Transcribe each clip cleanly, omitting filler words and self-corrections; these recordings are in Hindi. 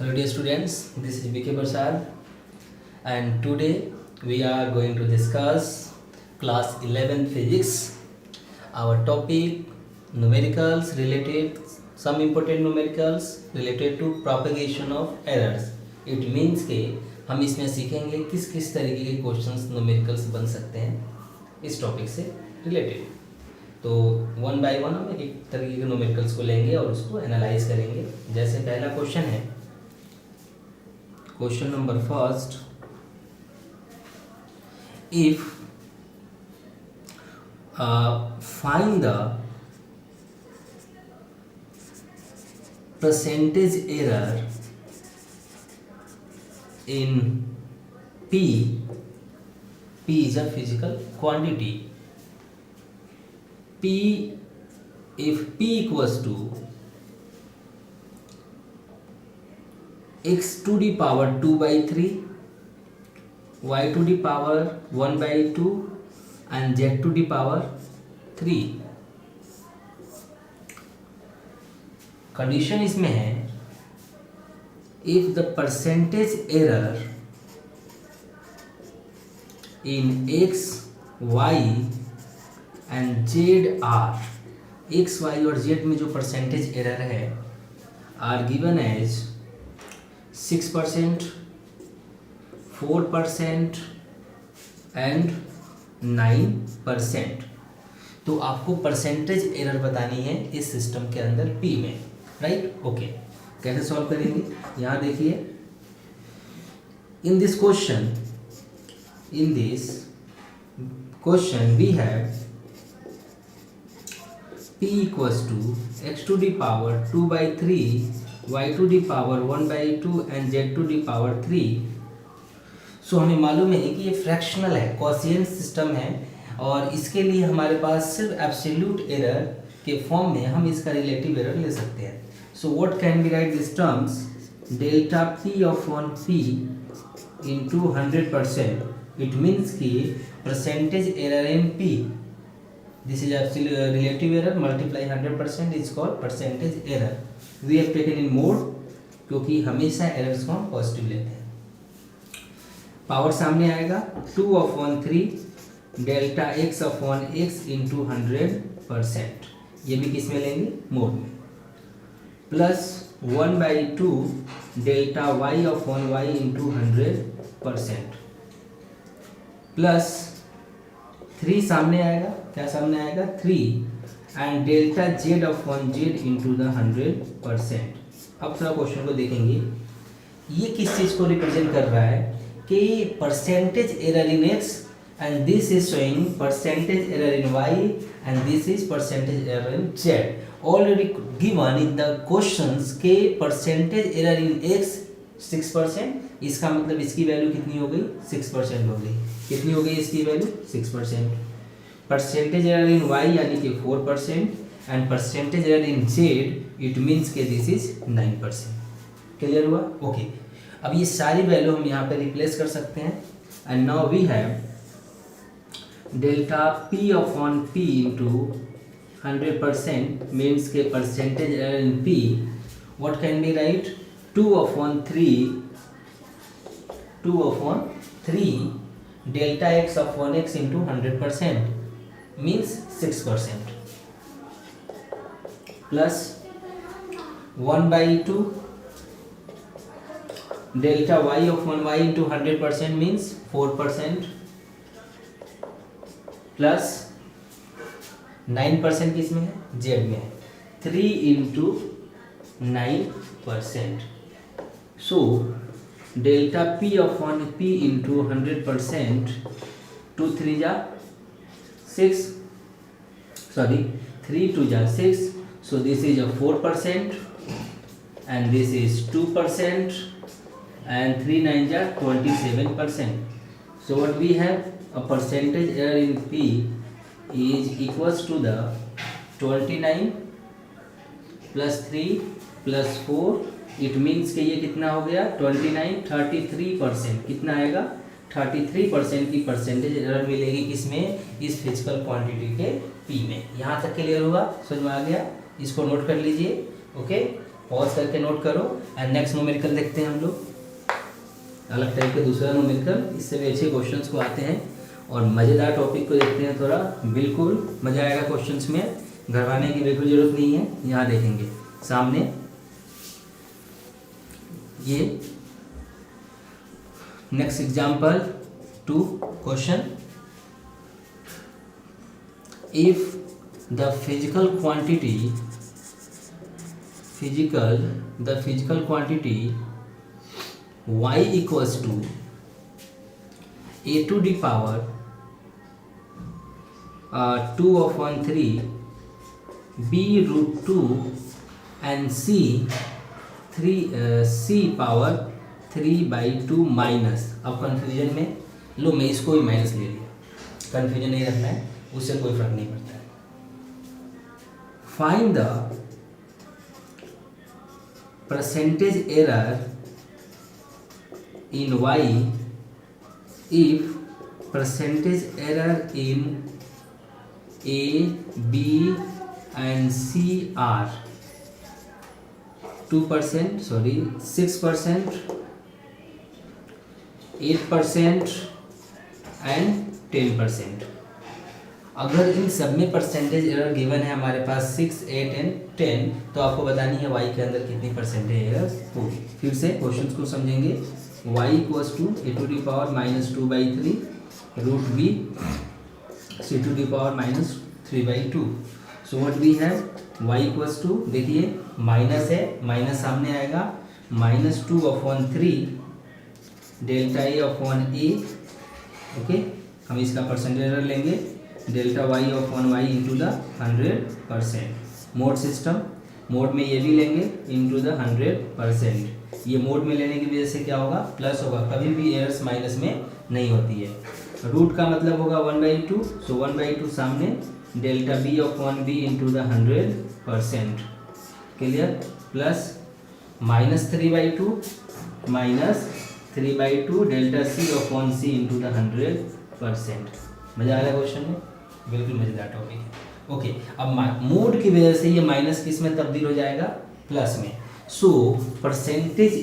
Hello dear students, this is BK Prasad and today we are going to discuss class 11 physics. Our topic numericals related, some important numericals related to propagation of errors. It means कि हम इसमें सीखेंगे किस किस तरीके के क्वेश्चंस न्यूमेरिकल्स बन सकते हैं इस टॉपिक से रिलेटेड। तो वन बाय वन हम एक तरीके के न्यूमेरिकल्स को लेंगे और उसको एनालाइज करेंगे। जैसे पहला क्वेश्चन है, question number first, if find the percentage error in P is a physical quantity. If P equals to x to the power 2 by 3, y to the power 1 by 2 and z to the power 3. Condition इसमें है, if the percentage error in x, y and z are, x, y और z में जो परसेंटेज एरर है आर गिवन एज 6%, 4% एंड 9%, तो आपको परसेंटेज एरर बतानी है इस सिस्टम के अंदर P में, राइट? ओके, कैसे सॉल्व करेंगे? यहाँ देखिए, in this question we have P equals to x to the power 2 by 3, y to the power 1 by 2 and z to the power 3। So हमें मालूम है कि ये फ्रैक्शनल है, क्वोशिएंट सिस्टम है और इसके लिए हमारे पास सिर्फ एब्सोल्यूट एरर के फॉर्म में हम इसका रिलेटिव एरर ले सकते हैं। So what can be right this terms, delta p upon p into 100%। It means कि percentage error in p, this is absolute relative error multiply 100% is called percentage error. We have taken in mode क्योंकि हमेशा एरर्स को हम पॉजिटिव लेते हैं। पावर सामने आएगा 2 upon 3 delta x upon x into 100%, ये भी किस में लेंगे? मोड में। Plus 1 by 2 delta y upon y into 100%, plus 3 सामने आएगा, क्या सामने आएगा? 3 and delta z upon z into the 100%। अब थोड़ा क्वेश्चन को देखेंगे, ये किस चीज़ को रिप्रेजेंट कर रहा है कि percentage error in x and this is showing percentage error in y and this is percentage error in z. Already given in the questions के percentage error in x 6%, इसका मतलब इसकी वैल्यू कितनी हो गई? 6% हो गई। कितनी हो गई इसकी value? 6%। Percentage error in y यानी कि 4% and percentage error in z it means के दिस इज 9%। क्लियर हुआ? ओके, अब ये सारी वैल्यू हम यहाँ पे रिप्लेस कर सकते हैं and now we have delta p upon p into 100% means के percentage error in p, what can be right? 2 upon 3 delta x upon x into 100% means 6%, plus 1 by 2 delta y upon y into 100% means 4%, plus 9% किस में है? z में है, 3 into 9%। So delta p upon p into 100%, 2 3 जा 6, सॉरी 3 2 जा 6, so this is a 4% and this is 2% and 3 9 जा 27%. So what we have, a percentage error in P is equals to the 29 plus 3 plus 4, it means कि ये कितना हो गया? 29 33%। कितना आएगा? 33% की परसेंटेज एरर मिलेगी किसमें? इस फिजिकल क्वांटिटी के P में। यहाँ तक क्लियर होगा? समझ में आ गया? इसको नोट कर लीजिए। ओके, पॉज करके नोट करो एंड नेक्स्ट न्यूमेरिकल देखते हैं हम लोग, अलग टाइप के दूसरा न्यूमेरिकल, इससे भी अच्छे क्वेश्चंस को आते हैं और मज़ेदार टॉपिक को देखते हैं थोड़ा, बिल्कुल मज़ा आएगा क्वेश्चंस में, घबराने की बिल्कुल ज़रूरत नहीं है। यहाँ देखेंगे सामने ये next example 2 question, if the physical quantity y equals to a to the power 2/3 b root 2 and c power 3/2 minus, अब कन्फ्यूजन में लो, मैं इसको भी माइनस ले लिया, कन्फ्यूजन नहीं रखना है, उससे कोई फर्क नहीं पड़ता है। Find the percentage error in y if percentage error in a, b and c are 2%, 6%, 8% and 10%। अगर इन सब में परसेंटेज एरर गिवन है हमारे पास 6, 8 एंड 10, तो आपको बतानी है y के अंदर कितनी परसेंटेज एरर होगी। फिर से क्वेश्चन को समझेंगे। y equals to a to the power -2/3 root b c to the power -3/2। So what we have y equals to, देखिए माइनस है, माइनस सामने आएगा, -2/3 डेल्टा a/a, ओके, हम इसका परसेंटेज एरर लेंगे, delta y/y into the 100%। Mod system, mod में ये भी लेंगे इंटू द 100%। ये मोड में लेने की वजह से क्या होगा, प्लस होगा, कभी भी एरर्स माइनस में नहीं होती है। रूट का मतलब होगा 1/2, सो 1/2 सामने, delta b/b into the 100%, clear, plus -3/2 delta c/c into the 100%। मजा आ रहा है क्वेश्चन में, बिल्कुल मजेदार टॉपिक है। ओके, अब मोड की वजह से ये माइनस किस में तब्दील हो जाएगा, प्लस में। सो परसेंटेज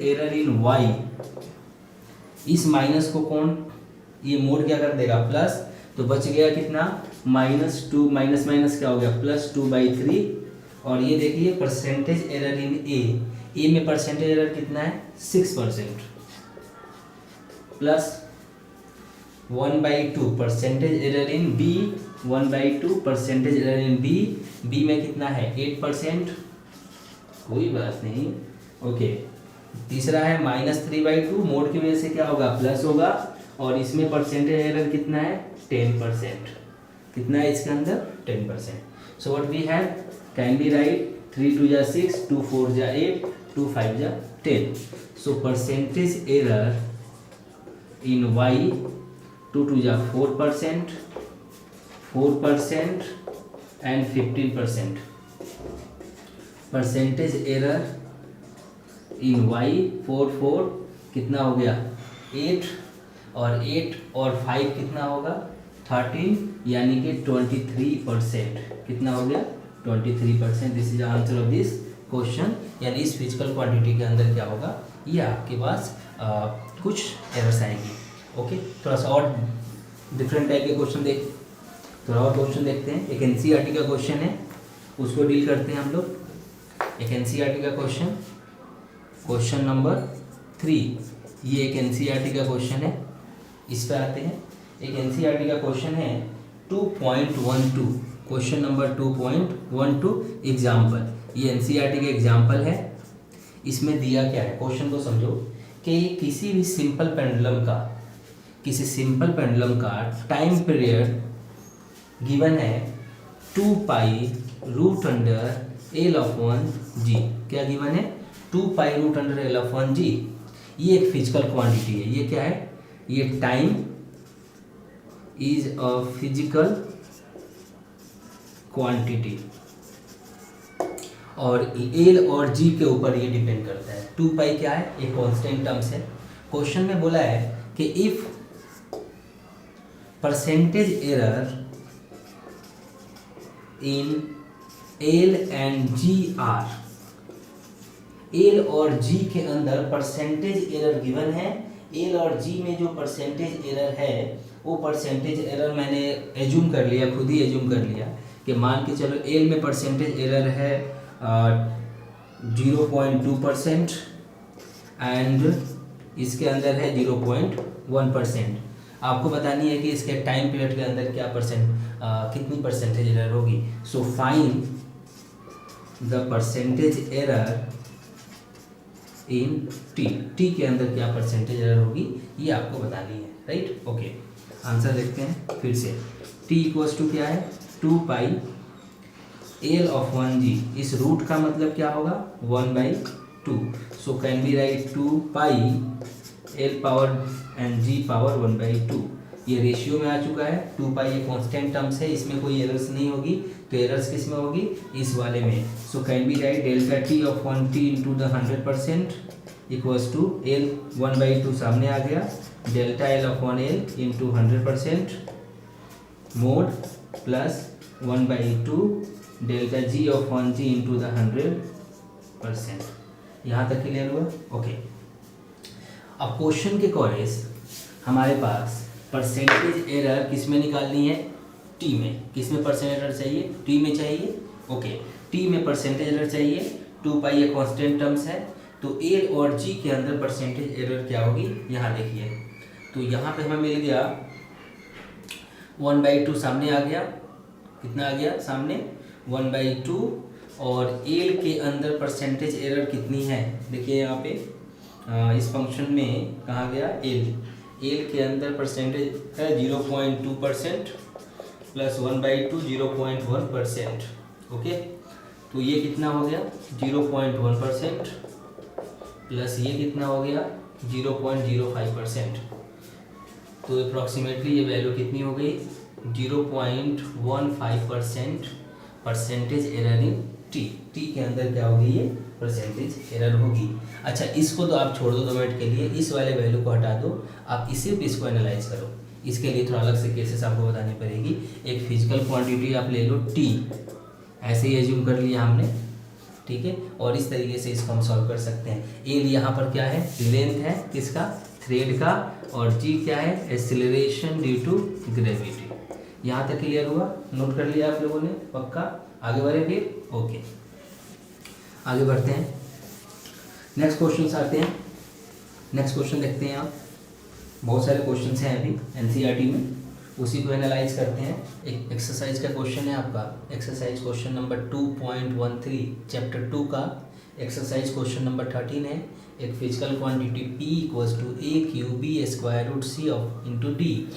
एरर इन y, इस माइनस को कौन, ये मोड क्या कर देगा, प्लस, तो बच गया कितना, -2 माइनस माइनस क्या हो गया, +2/3। और ये देखिए परसेंटेज एरर इन ए में परसेंटेज एरर कितना है, 6%, plus 1/2 percentage error in B, 1/2 percentage error in B में कितना है, 8%, कोई बात नहीं, ओके। तीसरा है -3/2, मोड की वजह से क्या होगा, प्लस होगा, और इसमें परसेंटेज एरर कितना है, 10%, कितना है इसके अंदर, 10%। So what we have, kindly write 3 2 6, 2 4 8, 2 5 10। So percentage error in y 2 2 4%, 4% एंड 15%। परसेंटेज एरर इन y 4 कितना हो गया, 8, और 8 और 5 कितना होगा, 13, यानी कि 23%, कितना हो गया, 23%। This is answer of this question, यानी इस फिजिकल क्वांटिटी के अंदर क्या होगा, ये आपके पास कुछ एरर्स आएगी। ओके, थोड़ा सा और डिफरेंट टाइप के क्वेश्चन थोड़ा और क्वेश्चन देखते हैं। एक एनसीईआरटी का क्वेश्चन है, उसको डील करते हैं हम लोग। एक एनसीईआरटी का क्वेश्चन नंबर 3, ये एक एनसीईआरटी का क्वेश्चन है, इस पे आते हैं। एक एनसीईआरटी का क्वेश्चन है 2.12, क्वेश्चन नंबर 2.12 एग्जाम्पल, ये एनसीईआरटी का एग्जाम्पल है। इसमें दिया क्या है, क्वेश्चन को समझो कि किसी भी सिंपल पेंडुलम का टाइम पीरियड गिवन है 2π√L/g, क्या गिवन है, 2π√L/g। ये एक फिजिकल क्वांटिटी है, ये क्या है, ये time is a physical quantity, और एल और जी के ऊपर ये डिपेंड करता है। 2π क्या है, एक कांस्टेंट टर्म्स है। क्वेश्चन में बोला है कि if percentage error in L and G are, L और जी के अंदर परसेंटेज एरर गिवन है। एल और जी में जो परसेंटेज एरर है वो परसेंटेज एरर मैंने एज्यूम कर लिया, खुद ही एज्यूम कर लिया कि मान के चलो एल में परसेंटेज एरर है 0.2% एंड इसके अंदर है 0.1%। आपको बतानी है कि इसके टाइम पीरियड के अंदर क्या कितनी परसेंटेज एरर होगी। So find the percentage error in T के अंदर क्या परसेंटेज एरर होगी ये आपको बतानी है, राइट। ओके, आंसर देखते हैं फिर से। टी इक्वल्स टू क्या है 2 पाई एल ऑफ 1g, इस रूट का मतलब क्या होगा 1/2। So can be right 2 pi L power and G power 1/2। ये रेशियो में आ चुका है। 2 पाई ये कांस्टेंट टर्म्स है, इसमें कोई एरर्स नहीं होगी, तो एरर्स किस में होगी इस वाले में। So can be write delta T of 1t into the 100% equals to L 1/2 सामने आ गया, delta L of 1l into 100% mod plus 1/2 delta G of 1g into the 100%। यहाँ तक क्लियर हुआ? ओके, अब क्वेश्चन के अकॉर्डिंग हमारे पास परसेंटेज एरर किस में निकालनी है, टी में। किस में परसेंटेज एरर चाहिए, टी में चाहिए। ओके, टी में परसेंटेज एरर चाहिए, 2 पाई ये कांस्टेंट टर्म्स है, तो एल और जी के अंदर परसेंटेज एरर क्या होगी यहाँ देखिए। तो यहाँ पे हमें मिल गया 1/2 सामने आ गया, कितना आ गया सामने 1/2, और एल के अंदर परसेंटेज एरर कितनी है देखिए यहाँ पे इस फंक्शन में कहा गया एल के अंदर परसेंटेज है 0.2% प्लस 1/2 0.1%। ओके, तो ये कितना हो गया 0.1% प्लस ये कितना हो गया 0.05%। तो अप्रॉक्सीमेटली ये वैल्यू कितनी हो गई 0.15% परसेंटेज एरर इन टी के अंदर क्या होगी ये परसेंटेज एरर होगी। अच्छा, इसको तो आप छोड़ दो 2 मिनट के लिए, इस वाले वैल्यू को हटा दो, आप इसको एनालाइज करो। इसके लिए थोड़ा अलग से केसेस आपको बतानी पड़ेगी। एक फिजिकल क्वांटिटी आप ले लो टी, ऐसे ही एज्यूम कर लिया हमने, ठीक है, और इस तरीके से इसको हम सॉल्व कर सकते हैं। एल यहाँ पर क्या है लेंथ है किसका थ्रेड का, और जी क्या है एक्सीलरेशन ड्यू टू ग्रेविटी। यहाँ तक क्लियर हुआ, नोट कर लिया आप लोगों ने पक्का? आगे बढ़े फिर? ओके, आगे बढ़ते हैं, नेक्स्ट क्वेश्चन आते हैं। नेक्स्ट क्वेश्चन देखते हैं आप, बहुत सारे क्वेश्चन हैं अभी एनसीईआरटी में, उसी को एनालाइज करते हैं। एक एक्सरसाइज का क्वेश्चन है आपका, एक्सरसाइज क्वेश्चन नंबर 2.13 चैप्टर 2 का एक्सरसाइज क्वेश्चन नंबर 13 है। एक physical quantity P equals to a³ square root C of into D।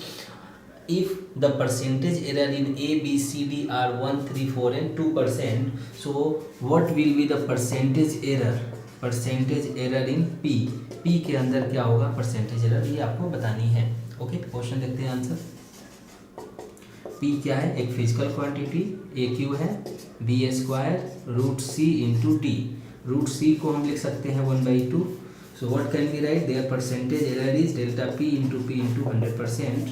If the percentage error in A, B, C, D are 1, 3, 4 and 2%, so what will be the percentage error? Percentage error in P के अंदर क्या होगा परसेंटेज एरर, ये आपको बतानी है। ओके, क्वेश्चन देखते हैं आंसर। P क्या है एक फिजिकल क्वांटिटी, AQ है B square root C into D। Root C को हम लिख सकते हैं 1/2। So what can be write there percentage error is delta P into 100%।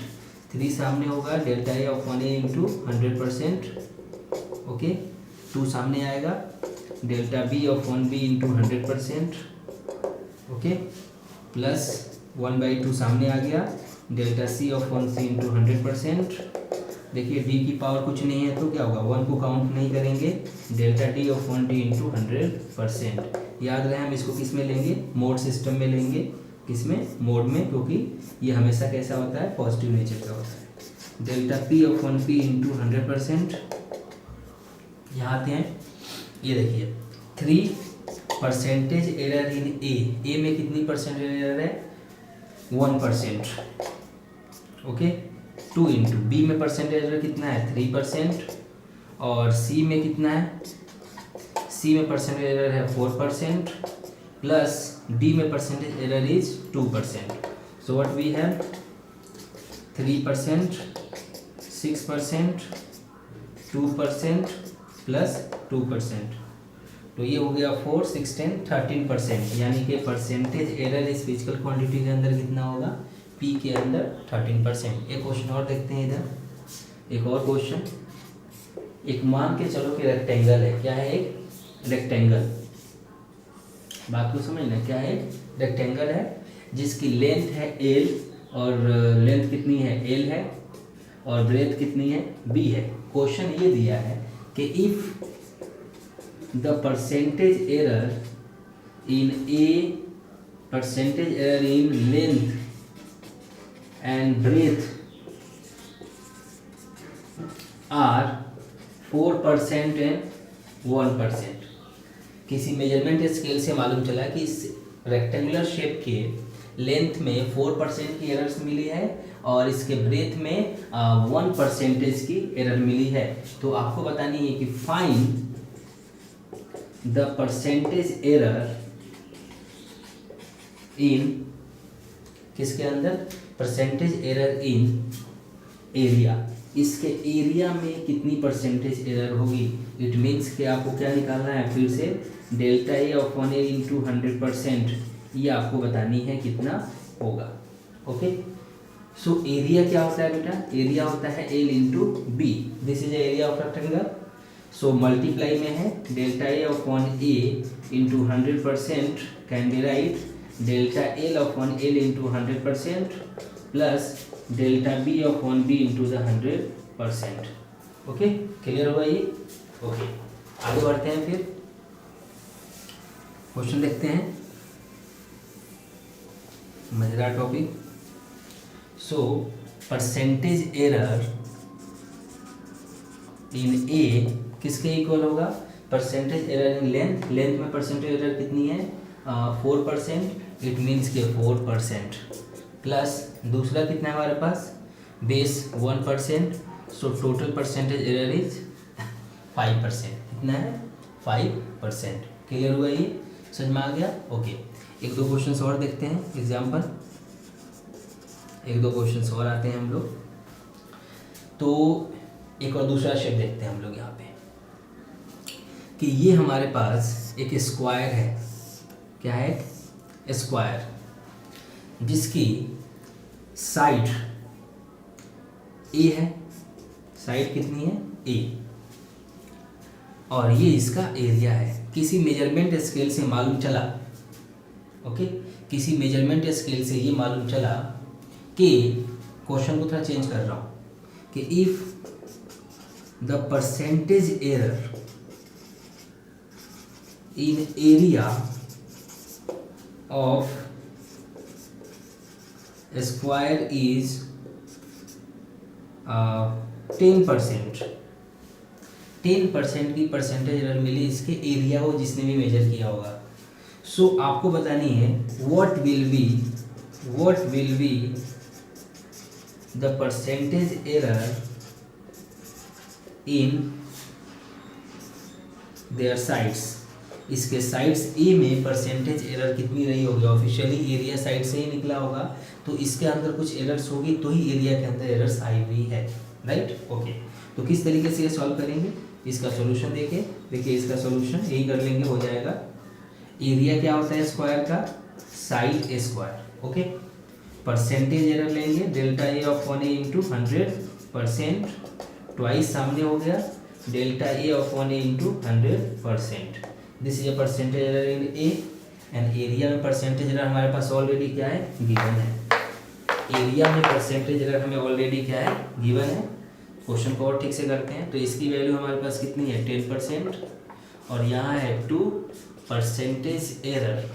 3 सामने होगा delta A of 1a into 100%। Okay, 2 सामने आएगा delta B of 1b into 100%। Okay, plus 1/2 सामने आ गया delta C of 1c into 100%। देखिए d की पावर कुछ नहीं है तो क्या होगा 1 को काउंट नहीं करेंगे, delta d of 1d into 100%। याद रहे हम इसको किस में लेंगे मोड सिस्टम में लेंगे, किसमें मोड में, क्योंकि ये हमेशा कैसा होता है पॉजिटिव नेचर का होता है। Delta p of 1p into 100%। यहाँ आते हैं, ये देखिए 3 परसेंटेज एरर इन ए में कितनी परसेंटेज एरर है 1%। ओके, 2 इंटू बी में परसेंटेज एरर कितना है 3%, और सी में कितना है सी में परसेंटेज एरर है 4%, प्लस डी में percentage error is 2%। So what we have 3%, 6%, 2% plus 2%। तो ये हो गया 4, 6, 10, 13%, यानी कि परसेंटेज एरर इस फिजिकल क्वांटिटी के अंदर कितना होगा P के अंदर 13%। एक क्वेश्चन और देखते हैं इधर, एक और क्वेश्चन एक मान के चलो कि रेक्टेंगल है, क्या है, एक रेक्टेंगल, बात को समझना, क्या है, रेक्टेंगल है जिसकी लेंथ है एल, और लेंथ कितनी है, एल है, और ब्रेथ कितनी है, बी है। क्वेश्चन ये दिया है कि if the percentage error in length and breadth are 4% and 1%। किसी मेजरमेंट स्केल से मालूम चला कि इस रेक्टेंगुलर शेप के लेंथ में 4% की एरर्स मिली है और इसके ब्रेथ में 1% की एरर मिली है। तो आपको बतानी है कि फाइंड द परसेंटेज एरर इन, किसके अंदर, परसेंटेज एरर इन एरिया, इसके एरिया में कितनी परसेंटेज एरर होगी। इट मीन्स कि आपको क्या निकालना है, फिर से delta A upon A into 100%, ये आपको बतानी है कितना होगा। ओके, सो एरिया क्या होता है बेटा, एरिया होता है L into B, this is area of rectangle. So multiply में है delta A upon A into 100% can be write delta L upon L into 100% plus delta B upon B into the 100%। Okay, clear हुआ ये। ओके, आगे बढ़ते हैं, फिर क्वेश्चन देखते हैं, मजेदार topic. So percentage error in A किसके इक्वल होगा, percentage error in length, length में परसेंटेज एरर कितनी है, 4%, इट मीन्स के 4% प्लस दूसरा कितना है हमारे पास, base 1%, so total percentage error is 5%, कितना है, 5%। क्लियर हुआ ये, समझ में आ गया। ओके, एक दो क्वेश्चन और देखते हैं, एग्जाम्पल, एक दो क्वेश्चन और आते हैं हम लोग। तो एक और दूसरा शेप देखते हैं हम लोग यहाँ पे, कि ये हमारे पास एक स्क्वायर है, क्या है, स्क्वायर, जिसकी साइड ए है, साइड कितनी है, ए, और ये इसका एरिया है। किसी मेजरमेंट स्केल से मालूम चला, ओके, किसी मेजरमेंट स्केल से ये मालूम चला कि, क्वेश्चन को थोड़ा चेंज कर रहा हूँ, कि if the percentage error in area of square is 10%, 10% की परसेंटेज एरर मिली इसके एरिया को जिसने भी मेजर किया होगा। सो आपको बतानी है what will be the percentage error in their sides, इसके साइड्स ए में परसेंटेज एरर कितनी रही होगी। ऑफिशियली एरिया साइड से ही निकला होगा, तो इसके अंदर कुछ एरर्स होगी तो ही एरिया के अंदर एरर्स आई हुई है, राइट। ओके, तो किस तरीके से ये सॉल्व करेंगे, इसका सॉल्यूशन देखिए इसका सॉल्यूशन यही कर लेंगे, हो जाएगा। एरिया क्या होता है स्क्वायर का, साइड ए स्क्वायर, ओके, परसेंटेज एरर लेंगे delta A upon A into 100%, twice सामने हो गया delta A upon A into 100%, this is a percentage error in A, and area में परसेंटेज एरर हमारे पास ऑलरेडी क्या है, गिवन है। एरिया में परसेंटेज एरर हमें ऑलरेडी क्या है, गिवन है। क्वेश्चन को और ठीक से करते हैं, तो इसकी वैल्यू हमारे पास कितनी है, 10%, और यहाँ है 2 percentage error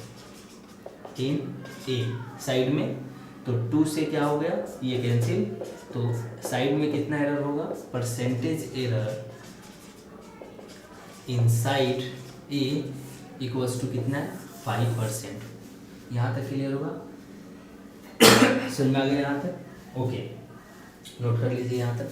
in A side में, तो 2 से क्या हो गया, ये कैंसिल, तो साइड में कितना एरर होगा, percentage error in side A equals to कितना है, 5%। यहाँ तक क्लियर होगा, समझ में आ गया यहाँ तक। ओके, नोट कर लीजिए यहाँ तक।